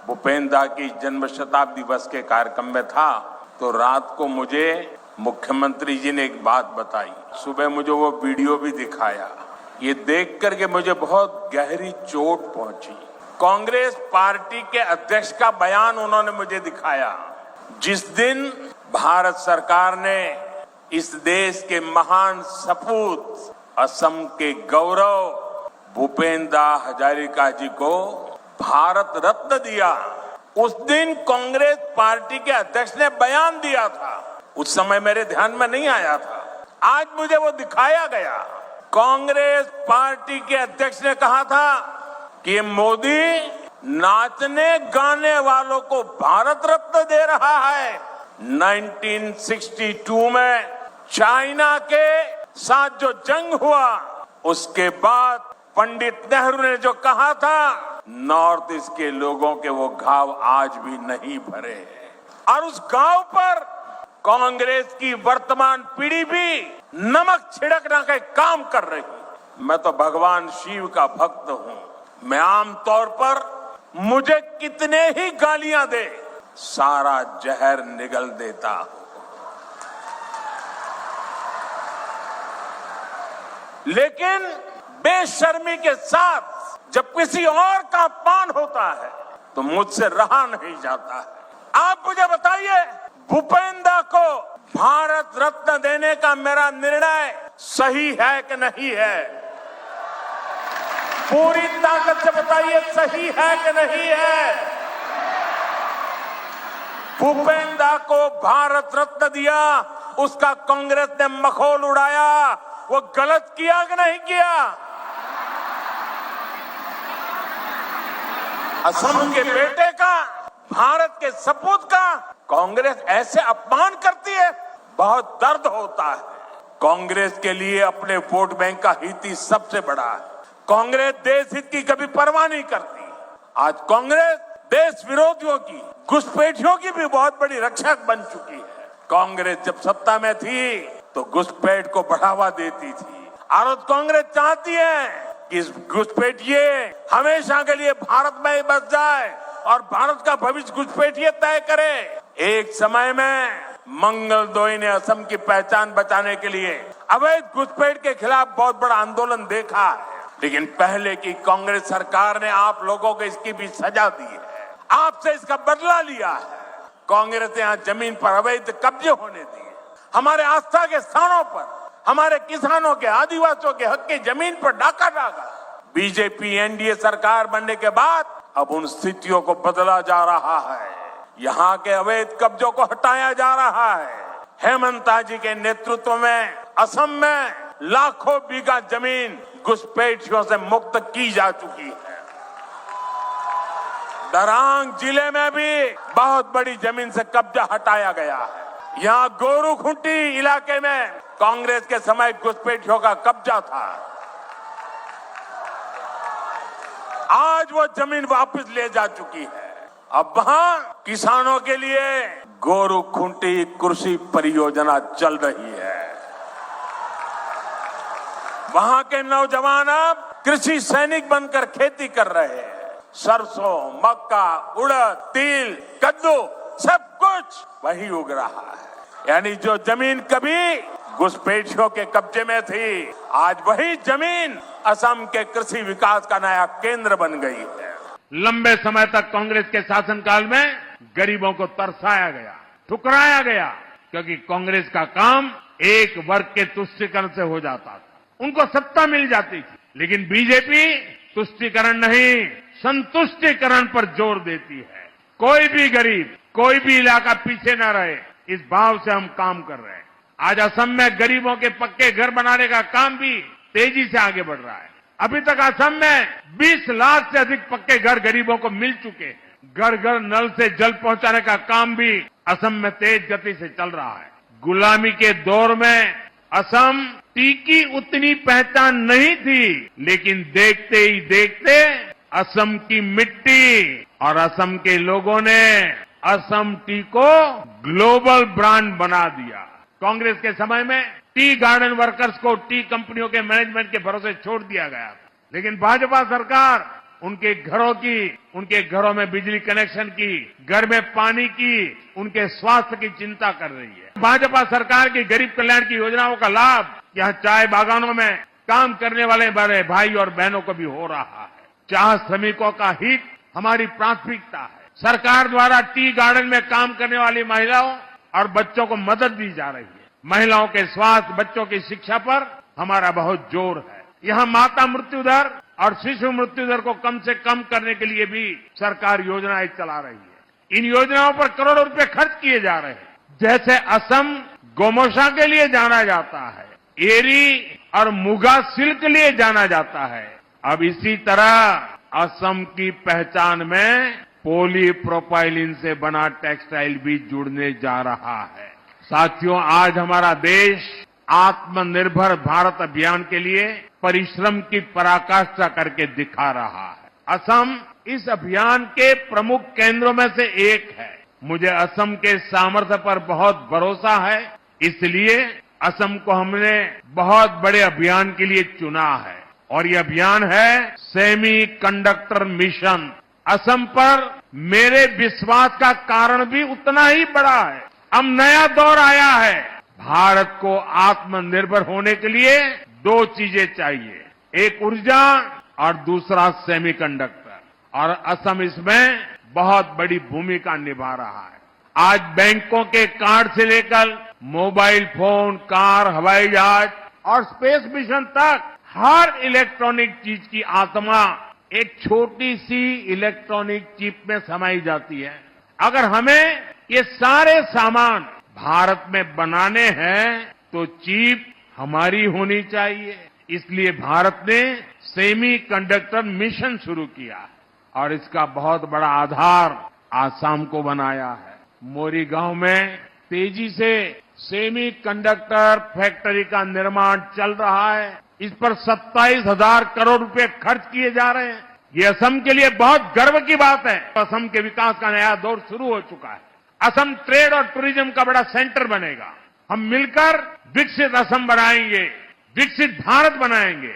भूपेन्द्र दा की जन्म शताब्दी वर्ष के कार्यक्रम में था तो रात को मुझे मुख्यमंत्री जी ने एक बात बताई। सुबह मुझे वो वीडियो भी दिखाया। ये देख करके मुझे बहुत गहरी चोट पहुंची। कांग्रेस पार्टी के अध्यक्ष का बयान उन्होंने मुझे दिखाया। जिस दिन भारत सरकार ने इस देश के महान सपूत असम के गौरव भूपेन्द्र दा हजारिका जी को भारत रत्न दिया, उस दिन कांग्रेस पार्टी के अध्यक्ष ने बयान दिया था। उस समय मेरे ध्यान में नहीं आया था, आज मुझे वो दिखाया गया। कांग्रेस पार्टी के अध्यक्ष ने कहा था कि मोदी नाचने गाने वालों को भारत रत्न दे रहा है। 1962 में चाइना के साथ जो जंग हुआ, उसके बाद पंडित नेहरू ने जो कहा था, नॉर्थ ईस्ट के लोगों के वो घाव आज भी नहीं भरे हैं और उस घाव पर कांग्रेस की वर्तमान पीढ़ी भी नमक छिड़कने का काम कर रही है। मैं तो भगवान शिव का भक्त हूं। मैं आमतौर पर मुझे कितने ही गालियां दे, सारा जहर निगल देता हूं, लेकिन बेशर्मी के साथ जब किसी और का अपमान होता है तो मुझसे रहा नहीं जाता है। आप मुझे बताइए, भूपेन्द्र दा को भारत रत्न देने का मेरा निर्णय सही है कि नहीं है? पूरी ताकत से बताइए, सही है कि नहीं है? भूपेन्द्र दा को भारत रत्न दिया, उसका कांग्रेस ने मखौल उड़ाया, वो गलत किया कि नहीं किया? असम के बेटे का, भारत के सपूत का कांग्रेस ऐसे अपमान करती है, बहुत दर्द होता है। कांग्रेस के लिए अपने वोट बैंक का हित ही सबसे बड़ा है। कांग्रेस देश हित की कभी परवाह नहीं करती। आज कांग्रेस देश विरोधियों की, घुसपैठियों की भी बहुत बड़ी रक्षक बन चुकी है। कांग्रेस जब सत्ता में थी तो घुसपैठ को बढ़ावा देती थी और कांग्रेस चाहती है कि इस घुसपैठिए हमेशा के लिए भारत में ही बस जाए और भारत का भविष्य घुसपैठिए तय करे। एक समय में मंगलदोई ने असम की पहचान बचाने के लिए अवैध घुसपैठ के खिलाफ बहुत बड़ा आंदोलन देखा है, लेकिन पहले की कांग्रेस सरकार ने आप लोगों को इसकी भी सजा दी है, आपसे इसका बदला लिया है। कांग्रेस ने यहाँ जमीन पर अवैध कब्जे होने दिए, हमारे आस्था के स्थानों पर हमारे किसानों के, आदिवासियों के हक की जमीन पर डाका डाला। बीजेपी एनडीए सरकार बनने के बाद अब उन स्थितियों को बदला जा रहा है। यहाँ के अवैध कब्जों को हटाया जा रहा है। हेमंता जी के नेतृत्व में असम में लाखों बीघा जमीन घुसपैठियों से मुक्त की जा चुकी है। दरांग जिले में भी बहुत बड़ी जमीन से कब्जा हटाया गया है। यहाँ गोरू खुंटी इलाके में कांग्रेस के समय घुसपैठियों का कब्जा था, आज वो जमीन वापस ले जा चुकी है। अब वहां किसानों के लिए गोरू खुंटी कृषि परियोजना चल रही है। वहां के नौजवान अब कृषि सैनिक बनकर खेती कर रहे हैं। सरसों, मक्का, उड़द, तिल, कद्दू सब कुछ वही उग रहा है। यानी जो जमीन कभी घुसपैठियों के कब्जे में थी, आज वही जमीन असम के कृषि विकास का नया केंद्र बन गई है। लंबे समय तक कांग्रेस के शासनकाल में गरीबों को तरसाया गया, ठुकराया गया, क्योंकि कांग्रेस का काम एक वर्ग के तुष्टीकरण से हो जाता था, उनको सत्ता मिल जाती थी। लेकिन बीजेपी तुष्टीकरण नहीं, संतुष्टीकरण पर जोर देती है। कोई भी गरीब, कोई भी इलाका पीछे न रहे, इस भाव से हम काम कर रहे हैं। आज असम में गरीबों के पक्के घर बनाने का काम भी तेजी से आगे बढ़ रहा है। अभी तक असम में 20 लाख से अधिक पक्के घर गरीबों को मिल चुके हैं। घर घर नल से जल पहुंचाने का काम भी असम में तेज गति से चल रहा है। गुलामी के दौर में असम टी की उतनी पहचान नहीं थी, लेकिन देखते ही देखते असम की मिट्टी और असम के लोगों ने असम टी को ग्लोबल ब्रांड बना दिया। कांग्रेस के समय में टी गार्डन वर्कर्स को टी कंपनियों के मैनेजमेंट के भरोसे छोड़ दिया गया था, लेकिन भाजपा सरकार उनके घरों में बिजली कनेक्शन की, घर में पानी की, उनके स्वास्थ्य की चिंता कर रही है। भाजपा सरकार की गरीब कल्याण की योजनाओं का लाभ यहां चाय बागानों में काम करने वाले बड़े भाई और बहनों को भी हो रहा है। चाह श्रमिकों का हित हमारी प्राथमिकता है। सरकार द्वारा टी गार्डन में काम करने वाली महिलाओं और बच्चों को मदद दी जा रही है। महिलाओं के स्वास्थ्य, बच्चों की शिक्षा पर हमारा बहुत जोर है। यहां माता मृत्यु दर और शिशु मृत्यु दर को कम से कम करने के लिए भी सरकार योजनाएं चला रही है। इन योजनाओं पर करोड़ों रुपए खर्च किए जा रहे हैं। जैसे असम गोमोशा के लिए जाना जाता है, एरी और मुगा सिल्क के लिए जाना जाता है, अब इसी तरह असम की पहचान में पॉलीप्रोपाइलिन से बना टेक्सटाइल भी जुड़ने जा रहा है। साथियों, आज हमारा देश आत्मनिर्भर भारत अभियान के लिए परिश्रम की पराकाष्ठा करके दिखा रहा है। असम इस अभियान के प्रमुख केंद्रों में से एक है। मुझे असम के सामर्थ्य पर बहुत भरोसा है, इसलिए असम को हमने बहुत बड़े अभियान के लिए चुना है और ये अभियान है सेमी कंडक्टर मिशन। असम पर मेरे विश्वास का कारण भी उतना ही बड़ा है। अब नया दौर आया है। भारत को आत्मनिर्भर होने के लिए दो चीजें चाहिए, एक ऊर्जा और दूसरा सेमीकंडक्टर, और असम इसमें बहुत बड़ी भूमिका निभा रहा है। आज बैंकों के कार्ड से लेकर मोबाइल फोन, कार, हवाई जहाज और स्पेस मिशन तक हर इलेक्ट्रॉनिक चीज की आत्मा एक छोटी सी इलेक्ट्रॉनिक चिप में समाई जाती है। अगर हमें ये सारे सामान भारत में बनाने हैं तो चिप हमारी होनी चाहिए। इसलिए भारत ने सेमी कंडक्टर मिशन शुरू किया है और इसका बहुत बड़ा आधार आसाम को बनाया है। मोरी गांव में तेजी से सेमी कंडक्टर फैक्ट्री का निर्माण चल रहा है। इस पर 27,000 करोड़ रुपए खर्च किए जा रहे हैं। ये असम के लिए बहुत गर्व की बात है। असम के विकास का नया दौर शुरू हो चुका है। असम ट्रेड और टूरिज्म का बड़ा सेंटर बनेगा। हम मिलकर विकसित असम बनाएंगे, विकसित भारत बनाएंगे।